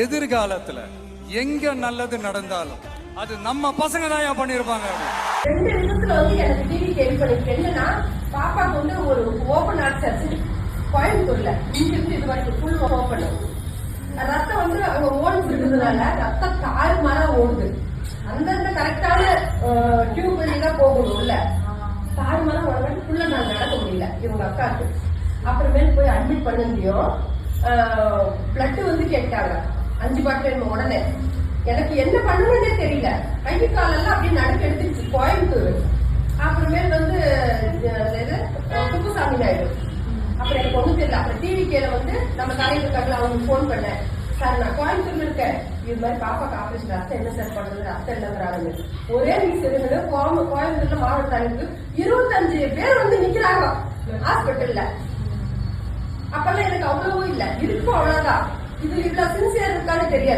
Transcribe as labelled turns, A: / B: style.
A: எதிர்காலத்துல எங்க நல்லது நடந்தாலும் அது நம்ம பசங்க தான் பண்ணிருப்பாங்க.
B: 2 விதத்துல எனக்கு டிவி கேள்விப்பட்டிருக்கு. என்னன்னா, பாப்பாக்கு ஒரு ஓபன் ஹார்ட் சர்ஜரி கோயம்புத்தூர்ல இங்கிருந்து இது வரைக்கும் ஃபுல் ஓபன். ரத்தம் அவங்க ஓடுது இருக்கிறதுனால ரத்தம் தாறுமாறா ஓடுது. அந்தந்த கரெக்டான டியூப் வழிதான் போகணும். இல்ல தாறுமாறா ஓடுறது ஃபுல்லா நான் நடக்க முடியல இவங்க அக்காவுக்கு. அப்புறமேல் போய் அட்மிட் பண்ண முடியும். பிளட் கேட்டாங்க 5 பாட்டில். உடனே எனக்கு என்ன பண்ணுவதே தெரியல. கை காலெல்லாம் அப்படியே நடக்க எடுத்துச்சு கோயம்புத்தூர். அப்புறமேல் குப்புசாமி நாயுடு. அப்புறம் எனக்கு ஒண்ணும் தெரியல. அப்புறம் டிவிகேல நம்ம தலைவர் கட்டில அவங்களுக்கு போன் பண்ணேன். சார் நான் கோயம்புத்தூர்ல இருக்கேன், இது மாதிரி பாப்பாக்கு ஆபரேஷன், ரத்தம் என்ன சார் பண்றது, ரத்தம் இல்லைங்கிறாங்க. ஒரே நிமிஷம் கோயம்புத்தூர்ல மாவட்ட தலைவருக்கு 25 பேர் நிக்கிறாங்க ஹாஸ்பிட்டல்ல. அப்பெல்லாம் எனக்கு அவ்வளவும் இல்ல இருக்கும், அவ்வளவுதான். இது இவ்வளவு சின்சியர் இருக்கான்னு தெரியாது.